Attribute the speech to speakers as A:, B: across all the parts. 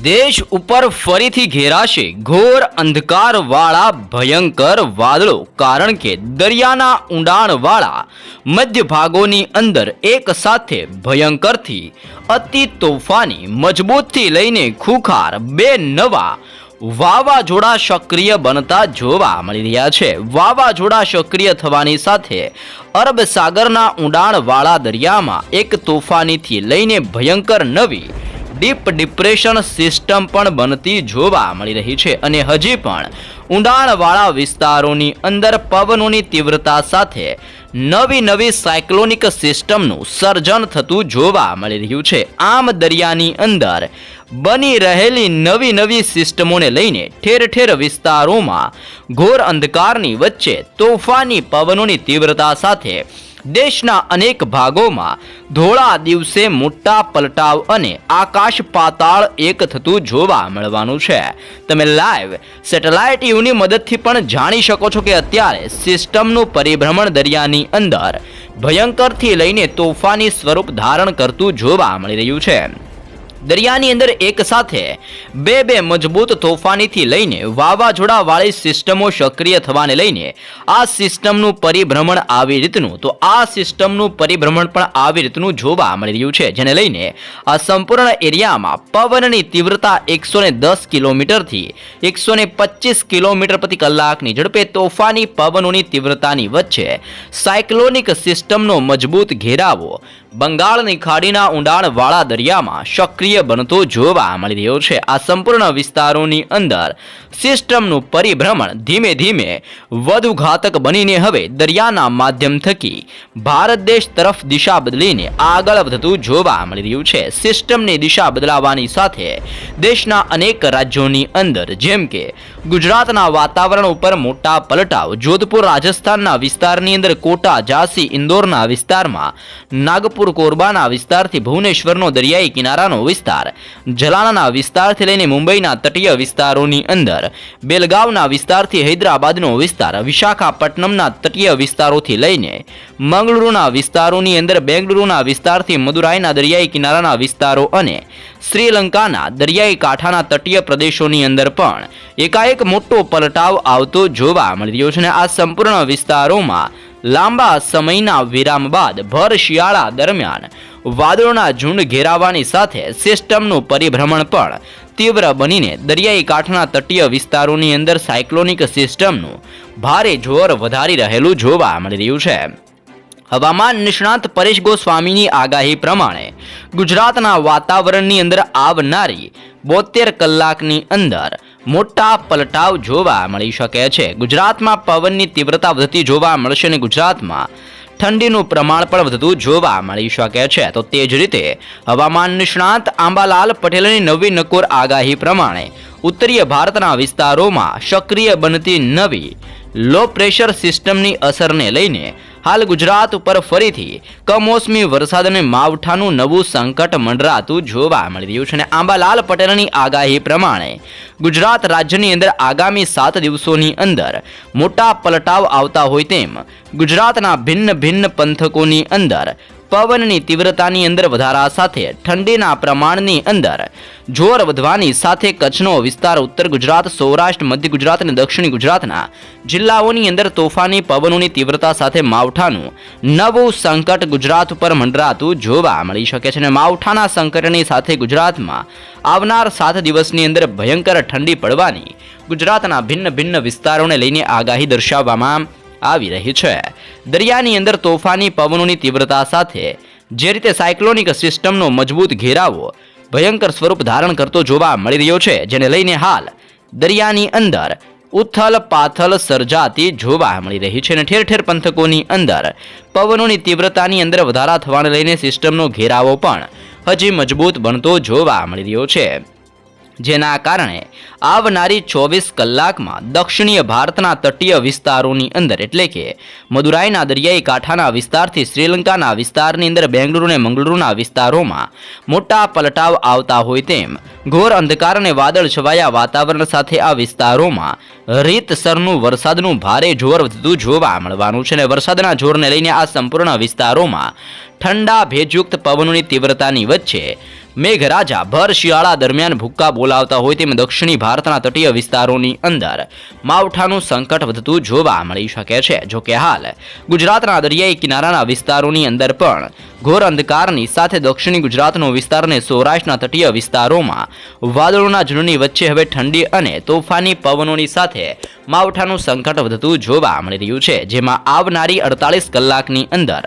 A: દેશ ઉપર ફરીથી ઘેરાશે ઘોર અંધકારવાળા ભયંકર વાદળો, કારણ કે દરિયાના ઊંડાણવાળા મધ્ય ભાગોની અંદર એક સાથે ભયંકરથી અતિ તોફાની, મજબૂતથી લઈને ખુખાર બે નવા વાવાઝોડા સક્રિય બનતા જોવા મળી રહ્યા છે। વાવાઝોડા સક્રિય થવાની સાથે અરબ સાગરના ઊંડાણવાળા દરિયામાં એક તોફાનીથી લઈને ભયંકર નવી ડીપ ડિપ્રેશન સિસ્ટમ પણ બનતી જોવા મળી રહી છે અને હજી પણ ઊંડાણવાળા વિસ્તારોની અંદર પવનોની તીવ્રતા સાથે નવી સાયક્લોનિક સિસ્ટમનું સર્જન થતું જોવા મળી રહ્યું છે। આમ દરિયાની અંદર બની રહેલી નવી સિસ્ટમોને લઈને ઠેર ઠેર વિસ્તારોમાં ઘોર અંધકારની વચ્ચે તોફાની પવનોની તીવ્રતા સાથે દેશના અનેક ભાગોમાં ધોળા દિવસે મોટા પલટાવ અને આકાશ પાતાળ એક થતું જોવા મળવાનું છે। તમે લાઈવ સેટેલાઇટ યુની મદદથી પણ જાણી શકો છો કે અત્યારે સિસ્ટમનું પરિભ્રમણ દરિયાની અંદર ભયંકરથી લઈને તોફાની સ્વરૂપ ધારણ કરતું જોવા મળી રહ્યું છે। દરિયાની અંદર એક સાથે બે મજબૂત તોફાનીથી લઈને વાવાઝોડા વાળી સિસ્ટમો સક્રિય થવાને લઈને આ સિસ્ટમનું પરિભ્રમણ આવી રીતનું તો આ સિસ્ટમનું પરિભ્રમણ પણ આવી રીતનું જોવા મળી રહ્યું છે, જેને લઈને આ સંપૂર્ણ એરિયામાં પવનની તીવ્રતા 110 કિલોમીટરથી 125 કિલોમીટર પ્રતિ કલાકની ઝડપે તોફાની પવનોની તીવ્રતાની વચ્ચે સાયક્લોનિક સિસ્ટમનો મજબૂત ઘેરાવો બંગાળની ખાડીના ઊંડાણવાળા દરિયામાં સક્રિય બનતો જોવા મળી રહ્યો છે। આ સંપૂર્ણ વિસ્તારોની અંદર સિસ્ટમનું પરિભ્રમણ ધીમે ધીમે વધુ ઘાતક બનીને હવે દરિયાના માધ્યમ થકી ભારત દેશ તરફ દિશા બદલીને આગળ વધતું જોવા મળી રહ્યું છે। સિસ્ટમની દિશા બદલાવાની સાથે દેશના અનેક રાજ્યોની અંદર જેમ કે ગુજરાતના વાતાવરણ ઉપર મોટા પલટાવ, જોધપુર રાજસ્થાનના વિસ્તારની અંદર કોટા, ઝાંસી, ઇન્દોરના વિસ્તારમાં, નાગપુર કોરબાના વિસ્તારથી ભુવનેશ્વરનો દરિયાઈ કિનારાનો વિસ્તાર, જલાનાના વિસ્તારથી લઈને મુંબઈના તટીય વિસ્તારોની અંદર, બેલગાવના વિસ્તારથી હૈદરાબાદનો વિસ્તાર, વિશાખાપટ્ટનમના તટીય વિસ્તારોથી લઈને મંગળુરુના વિસ્તારોની અંદર, બેંગલુરુના વિસ્તારથી મદુરાઈના દરિયાઈ કિનારાના વિસ્તારો અને શ્રીલંકાના દરિયાઈ કાંઠાના તટીય પ્રદેશોની અંદર પણ એકાએક મોટો પલટાવ આવતો જોવા મળી રહ્યો છે અને આ સંપૂર્ણ વિસ્તારોમાં લાંબા સમયના વિરામ બાદ ભર શિયાળા દરમિયાન વાદળોના ઝુંડ ઘેરાવાની સાથે સિસ્ટમનું પરિભ્રમણ પણ તીવ્ર બનીને દરિયાઈ કાંઠાના તટીય વિસ્તારોની અંદર સાયક્લોનિક સિસ્ટમનું ભારે જોર વધારી રહેલું જોવા મળી રહ્યું છે। હવામાન નિષ્ણાત પરેશ ગોસ્વામીની આગાહી પ્રમાણે ગુજરાતના વાતાવરણની અંદર આવનારી 72 કલાકની અંદર મોટા પલટાવ જોવા મળી શકે છે। ગુજરાતમાં પવનની તીવ્રતા વધતી જોવા મળશે અને ગુજરાતમાં ઠંડીનું પ્રમાણ પણ વધતું જોવા મળી શકે છે। તો તે જ રીતે હવામાન નિષ્ણાત આંબાલાલ પટેલની નવી નકોર આગાહી પ્રમાણે ઉત્તરીય ભારતના વિસ્તારોમાં સક્રિય બનતી નવી લો પ્રેશર સિસ્ટમની અસરને લઈને હાલ ગુજરાત ઉપર ફરીથી કમોસમી વરસાદ અને માવઠાનું નવું સંકટ મંડરાતું જોવા મળી રહ્યું છે અને આંબાલાલ પટેલની આગાહી પ્રમાણે ગુજરાત રાજ્યની અંદર આગામી 7 દિવસોની અંદર મોટા પલટાવ આવતા હોય તેમ ગુજરાતના ભિન્ન પંથકોની અંદર પવનની તીવ્રતાની અંદર વધારા સાથે ઠંડીના પ્રમાણની અંદર જોર વધવાની સાથે કચ્છનો વિસ્તાર, ઉત્તર ગુજરાત, સૌરાષ્ટ્ર, મધ્ય ગુજરાત અને દક્ષિણ ગુજરાતના જિલ્લાઓની અંદર તોફાની પવનોની તીવ્રતા સાથે માવઠાનું નવું સંકટ ગુજરાત ઉપર મંડરાતું જોવા મળી શકે છે અને માવઠાના સંકટની સાથે ગુજરાતમાં આવનાર 7 દિવસની અંદર ભયંકર ઠંડી પડવાની ગુજરાતના ભિન્ન વિસ્તારોને લઈને આગાહી દર્શાવવામાં આવી રહી છે। દરિયાની અંદર તોફાની પવનોની તીવ્રતા સાથે જે રીતે સાયક્લોનિક સિસ્ટમનો મજબૂત ઘેરાવો ભયંકર સ્વરૂપ ધારણ કરતો જોવા મળી રહ્યો છે, જેને લઈને હાલ દરિયાની અંદર ઉથલ પાથલ સર્જાતી જોવા મળી રહી છે અને ઠેર પંથકોની અંદર પવનોની તીવ્રતાની અંદર વધારા થવાને લઈને સિસ્ટમનો ઘેરાવો પણ હજી મજબૂત બનતો જોવા મળી રહ્યો છે, જેના કારણે આવનારી 24 કલાકમાં દક્ષિણીય ભારતના તટીય વિસ્તારોની અંદર એટલે કે મદુરાઈના દરિયાઈ કાંઠાના વિસ્તારથી શ્રીલંકાના વિસ્તારની અંદર, બેંગલુરુ અને મંગળુરુના વિસ્તારોમાં મોટા પલટાવ આવતા હોય તેમ ઘોર અંધકાર અને વાદળ છવાયા વાતાવરણ સાથે આ વિસ્તારોમાં રીતસરનું વરસાદનું ભારે જોર વધતું જોવા મળવાનું છે અને વરસાદના જોરને લઈને આ સંપૂર્ણ વિસ્તારોમાં ઠંડા ભેજયુક્ત પવનોની તીવ્રતાની વચ્ચે મેઘરાજા ભર શિયાળા દરમિયાન ભૂક્કા બોલાવતા હોય તેમ દક્ષિણી ભારતના તટીય વિસ્તારોની અંદર માવઠાનું સંકટ વધતું જોવા મળી શકે છે. જોકે હાલ ગુજરાતના દરિયાઈ કિનારાના વિસ્તારોની અંદર પણ ઘોર અંધકારની સાથે દક્ષિણી ગુજરાતનો વિસ્તાર અને સૌરાષ્ટ્રના તટીય વિસ્તારોમાં વાદળોના ઝુંડની વચ્ચે હવે ઠંડી અને તોફાની પવનોની સાથે માવઠાનું સંકટ વધતું જોવા મળી રહ્યું છે. જેમાં આવનારી 48 કલાકની અંદર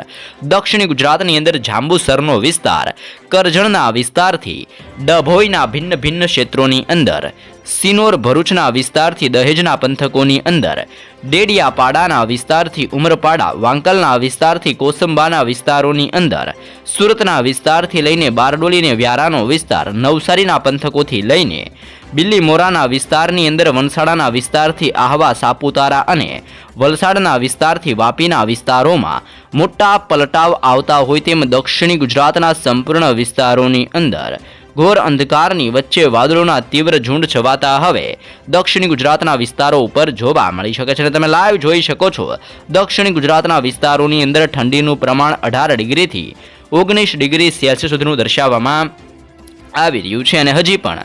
A: દક્ષિણી ગુજરાતની અંદર જાંબુસરનો વિસ્તાર, કરજણના વિસ્તારથી ડભોઈના ભિન્ન ભિન્ન ક્ષેત્રોની અંદર, સિનોર ભરૂચના વિસ્તારથી દહેજના પંથકોની અંદર, ડેડિયાપાડાના વિસ્તારથી ઉમરપાડા, વાંકલના વિસ્તારથી કોસંબાના વિસ્તારોની અંદર, સુરતના વિસ્તારથી લઈને બારડોલી અને વ્યારાનો વિસ્તાર, નવસારીના પંથકોથી લઈને બિલ્લીમોરાના વિસ્તારની અંદર, વલસાડના વિસ્તારથી આહવા, સાપુતારા અને વલસાડના વિસ્તારથી વાપીના વિસ્તારોમાં મોટા પલટાવ આવતા હોય તેમ દક્ષિણી ગુજરાતના સંપૂર્ણ વિસ્તારોની અંદર ઘોર અંધકારની વચ્ચે વાદળોના તીવ્ર ઝુંડ છવાતા હવે દક્ષિણી ગુજરાતના વિસ્તારો ઉપર જોવા મળી શકે છે. અને તમે લાઈવ જોઈ શકો છો દક્ષિણી ગુજરાતના વિસ્તારોની અંદર ઠંડીનું પ્રમાણ 18 ડિગ્રીથી 19 ડિગ્રી સેલ્સિયસ સુધીનું દર્શાવવામાં આવી રહ્યું છે. અને હજી પણ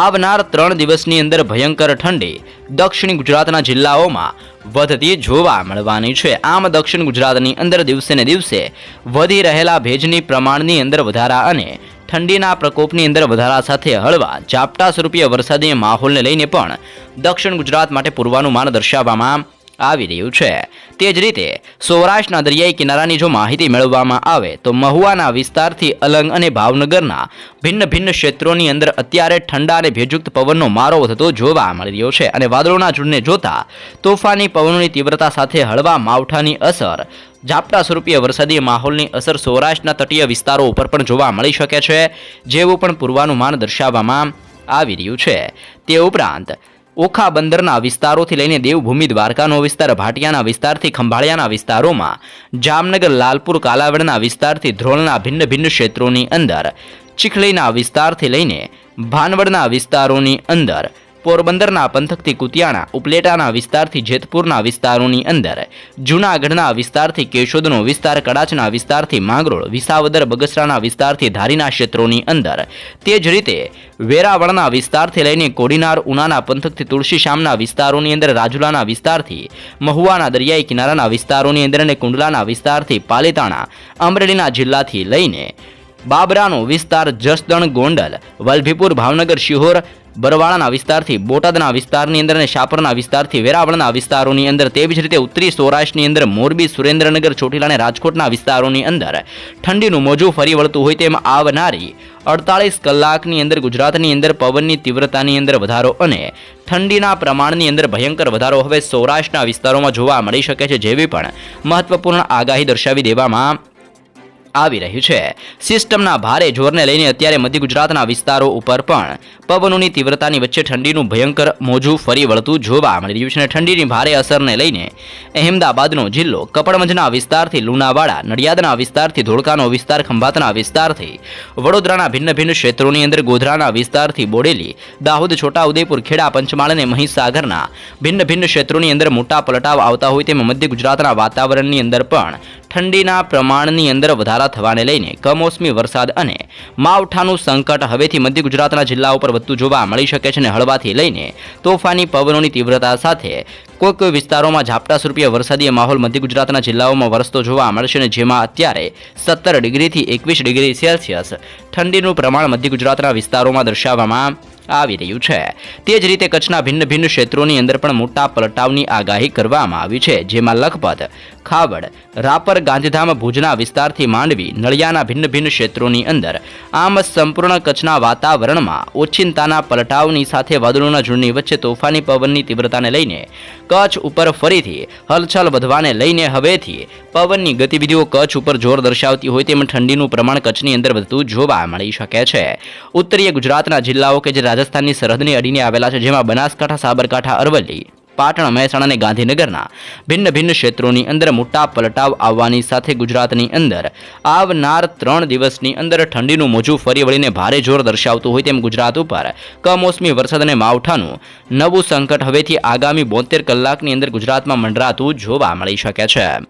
A: આવનાર 3 દિવસની અંદર ભયંકર ઠંડી દક્ષિણ ગુજરાતના જિલ્લાઓમાં વધતી જોવા મળવાની છે. આમ દક્ષિણ ગુજરાતની અંદર દિવસે ને દિવસે વધી રહેલા ભેજની પ્રમાણની અંદર વધારા અને ઠંડીના પ્રકોપની અંદર વધારા સાથે હળવા ઝાપટા સ્વરૂપીય વરસાદી માહોલને લઈને પણ દક્ષિણ ગુજરાત માટે પૂર્વાનુમાન દર્શાવવામાં આવી રહ્યું છે. તે જ રીતે સૌરાષ્ટ્રના દરિયાઈ કિનારાની જો માહિતી મેળવવામાં આવે તો મહુવાના વિસ્તારથી અલંગ અને ભાવનગરના ભિન્ન ભિન્ન ક્ષેત્રોની અંદર અત્યારે ઠંડા અને ભેજયુક્ત પવનનો મારો થતો જોવા મળી રહ્યો છે. અને વાદળોના ઝુંડને જોતા તોફાની પવનોની તીવ્રતા સાથે હળવા માવઠાની અસર, ઝાપટા સ્વરૂપીય વરસાદી માહોલની અસર સૌરાષ્ટ્રના તટીય વિસ્તારો ઉપર પણ જોવા મળી શકે છે, જેવું પણ પૂર્વાનુમાન દર્શાવવામાં આવી રહ્યું છે. તે ઉપરાંત ઓખા બંદરના વિસ્તારોથી લઈને દેવભૂમિ દ્વારકાનો વિસ્તાર, ભાટિયાના વિસ્તારથી ખંભાળિયાના વિસ્તારોમાં, જામનગર, લાલપુર, કાલાવડના વિસ્તારથી ધ્રોલના ભિન્ન ભિન્ન ક્ષેત્રોની અંદર, ચીખલીના વિસ્તારથી લઈને ભાનવડના વિસ્તારોની અંદર, પોરબંદરના પંથકથી કુતિયાણા, ઉપલેટાના વિસ્તારથી જેતપુરના વિસ્તારોની અંદર, જૂનાગઢના વિસ્તારથી કેશોદનો વિસ્તાર, કડાચના વિસ્તારથી માંગરોળ, વિસાવદર, બગસરાના વિસ્તારથી ધારીના ક્ષેત્રોની અંદર, તે જ રીતે વેરાવળના વિસ્તારથી લઈને કોડીનાર, ઉનાના પંથકથી તુલસીશ્યામના વિસ્તારોની અંદર, રાજુલાના વિસ્તારથી મહુવાના દરિયાઈ કિનારાના વિસ્તારોની અંદર અને કુંડલાના વિસ્તારથી પાલીતાણા, અમરેલીના જિલ્લાથી લઈને બાબરાનો વિસ્તાર, જસદણ, ગોંડલ, વલભીપુર, ભાવનગર, શિહોર, બરવાળાના વિસ્તારથી બોટાદના વિસ્તારની અંદર અને શાપરના વિસ્તારથી વેરાવળના વિસ્તારોની અંદર, તેવી જ રીતે ઉત્તરી સૌરાષ્ટ્રની અંદર મોરબી, સુરેન્દ્રનગર, ચોટીલા અને રાજકોટના વિસ્તારોની અંદર ઠંડીનું મોજું ફરી વળતું હોય તેમ આવનારી 48 કલાકની અંદર ગુજરાતની અંદર પવનની તીવ્રતાની અંદર વધારો અને ઠંડીના પ્રમાણની અંદર ભયંકર વધારો હવે સૌરાષ્ટ્રના વિસ્તારોમાં જોવા મળી શકે છે, જેવી પણ મહત્વપૂર્ણ આગાહી દર્શાવી દેવામાં આવી રહ્યું છે. સિસ્ટમના ભારે જોરને લઈને અત્યારે મધ્ય ગુજરાતના વિસ્તારો ઉપર પણ પવનોની તીવ્રતાની વચ્ચે ઠંડીનું ભયંકર મોજું ફરી વળતું જોવા મળી રહ્યું છે. અને ઠંડીની ભારે અસરને લઈને અહેમદાબાદનો જિલ્લો, કપડવંજના વિસ્તારથી લુણાવાડા, નડિયાદના વિસ્તારથી ધોળકાનો વિસ્તાર, ખંભાતના વિસ્તારથી વડોદરાના ભિન્ન ભિન્ન ક્ષેત્રોની અંદર, ગોધરાના વિસ્તારથી બોડેલી, દાહોદ, છોટાઉદેપુર, ખેડા, પંચમહાલ અને મહીસાગરના ભિન્ન ભિન્ન ક્ષેત્રોની અંદર મોટા પલટાવ આવતા હોય તેમ મધ્ય ગુજરાતના વાતાવરણની અંદર પણ ઠંડીના પ્રમાણની અંદર વધારા થવાને લઈને કમોસમી વરસાદ અને માવઠાનું સંકટ હવેથી મધ્ય ગુજરાતના જિલ્લા ઉપર વધતું જોવા મળી શકે છે. અને હળવાથી લઈને તોફાની પવનોની તીવ્રતા સાથે કોઈ વિસ્તારોમાં ઝાપટા સ્વરૂપીય વરસાદી માહોલ મધ્ય ગુજરાતના જિલ્લાઓમાં વરસતો જોવા મળશે. અને જેમાં અત્યારે 17 ડિગ્રીથી 21 ડિગ્રી સેલ્સિયસ ઠંડીનું પ્રમાણ મધ્ય ગુજરાતના વિસ્તારોમાં દર્શાવવામાં આવી રહ્યું છે. તે જ રીતે કચ્છના ભિન્ન ભિન્ન ક્ષેત્રોની અંદર પણ મોટા પલટાવની આગાહી કરવામાં આવી છે, જેમાં લખપત, ખાવડ, રાપર, ગાંધીધામ, ભુજના વિસ્તારથી માંડવી, નળિયાના ભિન્ન ભિન્ન ક્ષેત્રોની અંદર આમ સંપૂર્ણ કચ્છના વાતાવરણમાં ઓચિંતાના પલટાવની સાથે વાદળોના ઝુંડની વચ્ચે તોફાની પવનની તીવ્રતાને લઈને કચ્છ ઉપર ફરીથી હલચલ વધવાને લઈને હવેથી પવનની ગતિવિધિઓ કચ્છ ઉપર જોર દર્શાવતી હોય તેમ ઠંડીનું પ્રમાણ કચ્છની અંદર વધતું જોવા મળી શકે છે. ઉત્તરીય ગુજરાતના જિલ્લાઓ કે જે રાજસ્થાનની સરહદને અડીને આવેલા છે, જેમાં બનાસકાંઠા, સાબરકાંઠા, અરવલ્લી, પાટણ, મહેસાણા અને ગાંધીનગરના ભિન્ન ભિન્ન ક્ષેત્રોની અંદર મોટા પલટાવ આવવાની સાથે ગુજરાતની અંદર આવનાર 3 દિવસની અંદર ઠંડીનું મોજું ફરી વળીને ભારે જોર દર્શાવતું હોય તેમ ગુજરાત ઉપર કમોસમી વરસાદ અને માવઠાનું નવું સંકટ હવેથી આગામી 72 કલાકની અંદર ગુજરાતમાં મંડરાતું જોવા મળી શકે છે.